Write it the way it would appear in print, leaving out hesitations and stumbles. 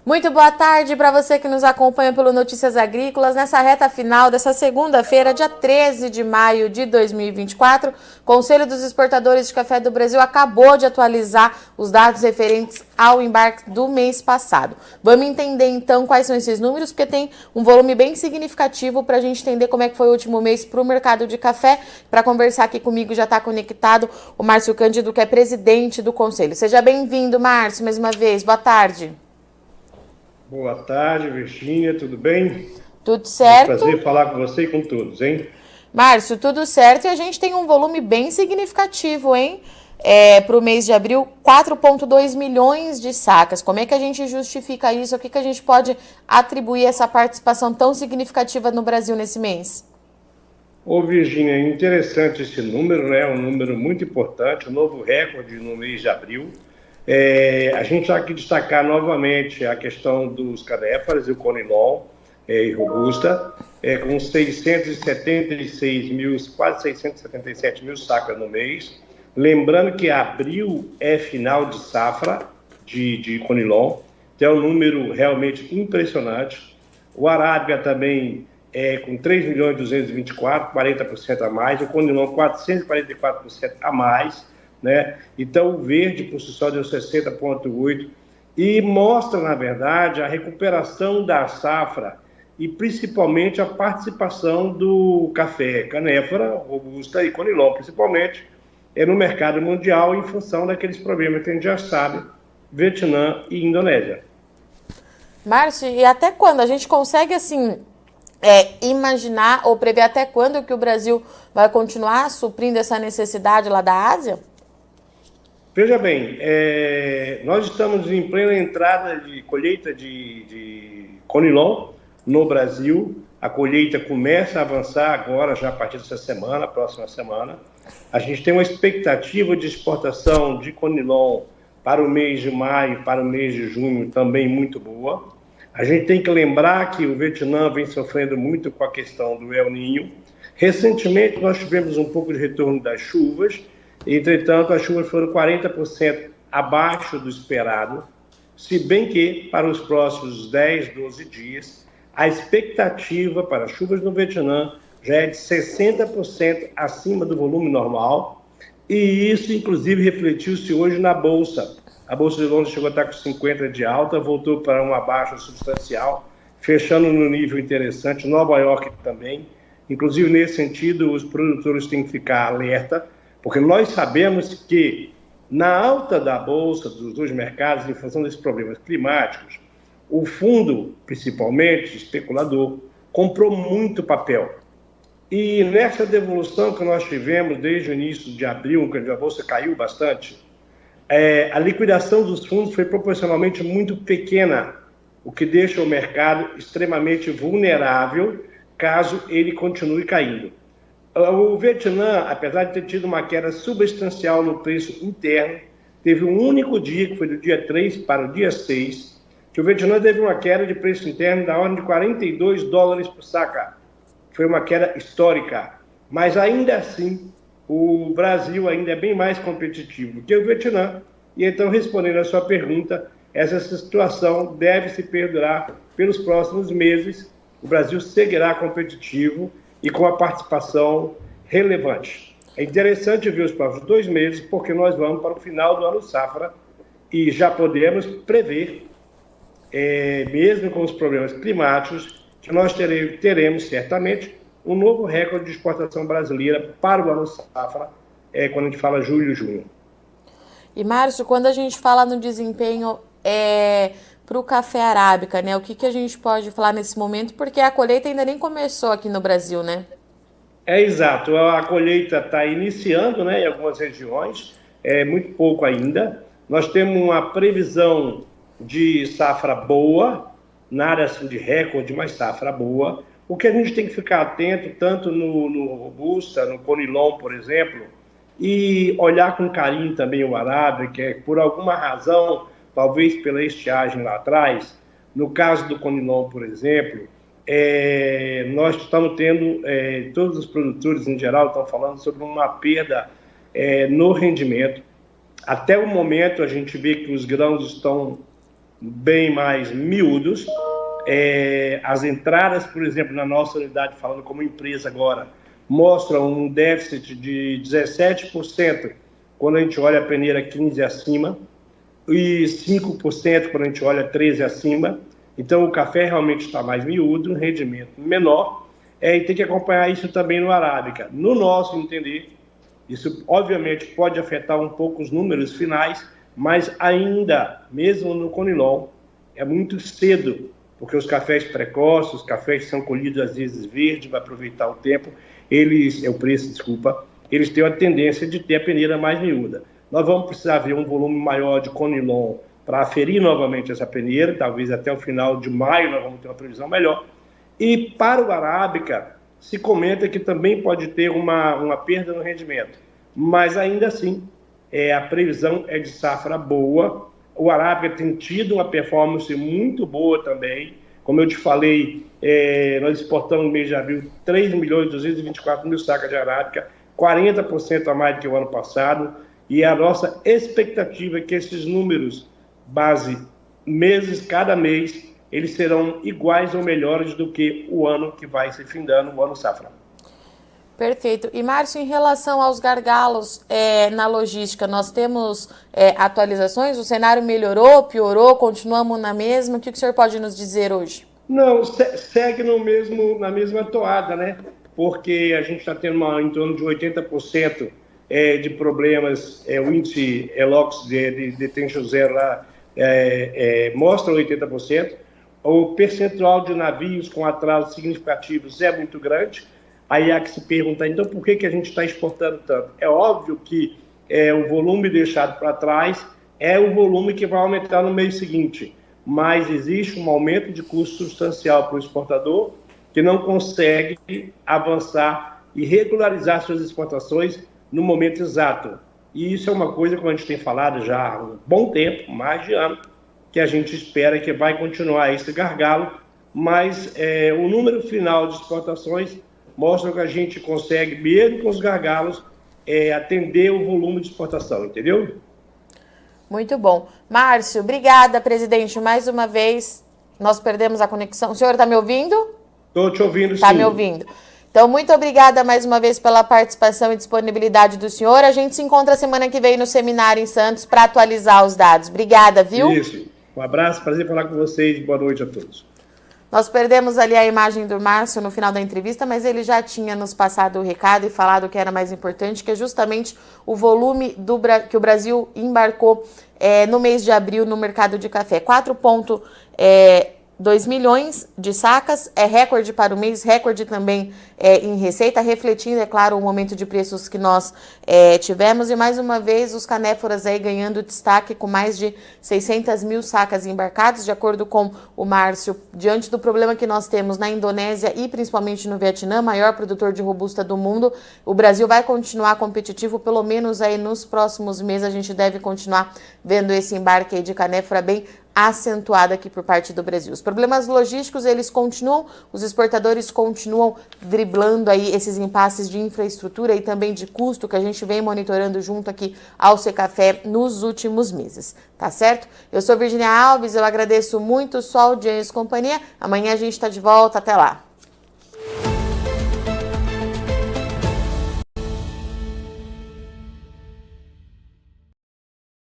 Muito boa tarde para você que nos acompanha pelo Notícias Agrícolas. Nessa reta final dessa segunda-feira, dia 13 de maio de 2024, o Conselho dos Exportadores de Café do Brasil acabou de atualizar os dados referentes ao embarque do mês passado. Vamos entender então quais são esses números, porque tem um volume bem significativo para a gente entender como é que foi o último mês para o mercado de café. Para conversar aqui comigo já está conectado o Márcio Cândido, que é presidente do Conselho. Seja bem-vindo, Márcio, mais uma vez. Boa tarde. Boa tarde, Virgínia, tudo bem? Tudo certo. É um prazer falar com você e com todos, hein? Márcio, tudo certo, e a gente tem um volume bem significativo, hein? Para o mês de abril, 4,2 milhões de sacas. Como é que a gente justifica isso? O que a gente pode atribuir essa participação tão significativa no Brasil nesse mês? Ô, Virgínia, interessante esse número, né? Um número muito importante, um novo recorde no mês de abril. A gente vai aqui destacar novamente a questão dos canéfares e o Conilon e Robusta, com 676 mil, quase 677 mil sacas no mês. Lembrando que abril é final de safra de Conilon, então é um número realmente impressionante. O Arábica também com 3 milhões e 224, 40% a mais. O Conilon 444% a mais. Né? Então o verde por si só deu 60,8 e mostra, na verdade, a recuperação da safra e principalmente a participação do café canéfora, robusta e conilon, principalmente no mercado mundial em função daqueles problemas que a gente já sabe, Vietnã e Indonésia. Márcio, e até quando a gente consegue assim imaginar ou prever até quando que o Brasil vai continuar suprindo essa necessidade lá da Ásia? Veja bem, nós estamos em plena entrada de colheita de Conilon no Brasil. A colheita começa a avançar agora, já a partir dessa semana, próxima semana. A gente tem uma expectativa de exportação de Conilon para o mês de maio, para o mês de junho, também muito boa. A gente tem que lembrar que o Vietnã vem sofrendo muito com a questão do El Niño. Recentemente, nós tivemos um pouco de retorno das chuvas. Entretanto, as chuvas foram 40% abaixo do esperado, se bem que, para os próximos 10, 12 dias, a expectativa para as chuvas no Vietnã já é de 60% acima do volume normal, e isso, inclusive, refletiu-se hoje na Bolsa. A Bolsa de Londres chegou a estar com 50 de alta, voltou para uma baixa substancial, fechando no nível interessante, Nova York também. Inclusive, nesse sentido, os produtores têm que ficar alerta, porque nós sabemos que na alta da Bolsa, dos dois mercados, em função desses problemas climáticos, o fundo, principalmente especulador, comprou muito papel. E nessa devolução que nós tivemos desde o início de abril, quando a Bolsa caiu bastante, a liquidação dos fundos foi proporcionalmente muito pequena, o que deixa o mercado extremamente vulnerável caso ele continue caindo. O Vietnã, apesar de ter tido uma queda substancial no preço interno, teve um único dia, que foi do dia 3 para o dia 6, que o Vietnã teve uma queda de preço interno da ordem de 42 dólares por saca. Foi uma queda histórica. Mas ainda assim, o Brasil ainda é bem mais competitivo do que o Vietnã. E então, respondendo a sua pergunta, essa situação deve se perdurar pelos próximos meses. O Brasil seguirá competitivo e com a participação relevante. É interessante ver os próximos 2 meses, porque nós vamos para o final do ano safra e já podemos prever, mesmo com os problemas climáticos, que nós teremos certamente um novo recorde de exportação brasileira para o ano safra, quando a gente fala julho e junho. E, Márcio, quando a gente fala no desempenho para o café arábica, né? O que a gente pode falar nesse momento? Porque a colheita ainda nem começou aqui no Brasil, né? Exato. A colheita está iniciando, né, em algumas regiões, muito pouco ainda. Nós temos uma previsão de safra boa, nada assim de recorde, mas safra boa. O que a gente tem que ficar atento, tanto no Robusta, no Conilon, por exemplo, e olhar com carinho também o Arábica, que por alguma razão, talvez pela estiagem lá atrás, no caso do Conilon, por exemplo, nós estamos tendo, todos os produtores em geral estão falando sobre uma perda no rendimento. Até o momento a gente vê que os grãos estão bem mais miúdos. As entradas, por exemplo, na nossa unidade, falando como empresa agora, mostram um déficit de 17% quando a gente olha a peneira 15 acima e 5% quando a gente olha 13 acima. Então, o café realmente está mais miúdo, um rendimento menor, e tem que acompanhar isso também no Arábica. No nosso entender, isso obviamente pode afetar um pouco os números finais, mas ainda, mesmo no Conilon, é muito cedo, porque os cafés precoces, os cafés que são colhidos às vezes verdes para aproveitar o tempo, eles têm a tendência de ter a peneira mais miúda. Nós vamos precisar ver um volume maior de Conilon para aferir novamente essa peneira, talvez até o final de maio nós vamos ter uma previsão melhor. E para o Arábica, se comenta que também pode ter uma perda no rendimento, mas ainda assim, a previsão é de safra boa. O Arábica tem tido uma performance muito boa também. Como eu te falei, nós exportamos no mês de abril 3.224.000 sacas de Arábica, 40% a mais do que o ano passado, e a nossa expectativa é que esses números base meses, cada mês, eles serão iguais ou melhores do que o ano que vai se findando, o ano safra. Perfeito. E, Márcio, em relação aos gargalos na logística, nós temos atualizações? O cenário melhorou, piorou, continuamos na mesma? O que o senhor pode nos dizer hoje? Não, segue na mesma toada, né? Porque a gente está tendo em torno de 80% de problemas, o índice ELOX de detention zero lá mostra 80%. O percentual de navios com atrasos significativos é muito grande. Aí há que se perguntar, então, por que a gente está exportando tanto? É óbvio que o volume deixado para trás é o volume que vai aumentar no mês seguinte, mas existe um aumento de custo substancial para o exportador que não consegue avançar e regularizar suas exportações no momento exato. E isso é uma coisa que a gente tem falado já há um bom tempo, mais de ano, que a gente espera que vai continuar esse gargalo, mas o número final de exportações mostra que a gente consegue, mesmo com os gargalos, atender o volume de exportação, entendeu? Muito bom. Márcio, obrigada, presidente, mais uma vez. Nós perdemos a conexão. O senhor está me ouvindo? Estou te ouvindo, sim. Está me ouvindo. Então, muito obrigada mais uma vez pela participação e disponibilidade do senhor. A gente se encontra semana que vem no seminário em Santos para atualizar os dados. Obrigada, viu? Isso. Um abraço, prazer falar com vocês. Boa noite a todos. Nós perdemos ali a imagem do Márcio no final da entrevista, mas ele já tinha nos passado o recado e falado o que era mais importante, que é justamente o volume que o Brasil embarcou no mês de abril no mercado de café. 4,2 milhões de sacas, é recorde para o mês, recorde também em receita, refletindo, é claro, o momento de preços que nós tivemos. E mais uma vez os canéforas aí ganhando destaque com mais de 600 mil sacas embarcadas, de acordo com o Márcio, diante do problema que nós temos na Indonésia e principalmente no Vietnã, maior produtor de robusta do mundo. O Brasil vai continuar competitivo, pelo menos aí nos próximos meses a gente deve continuar vendo esse embarque aí de canéfora bem acentuada aqui por parte do Brasil. Os problemas logísticos, eles continuam, os exportadores continuam driblando aí esses impasses de infraestrutura e também de custo que a gente vem monitorando junto aqui ao Secafé nos últimos meses, tá certo? Eu sou Virginia Alves, eu agradeço muito sua audiência e companhia. Amanhã a gente está de volta, até lá.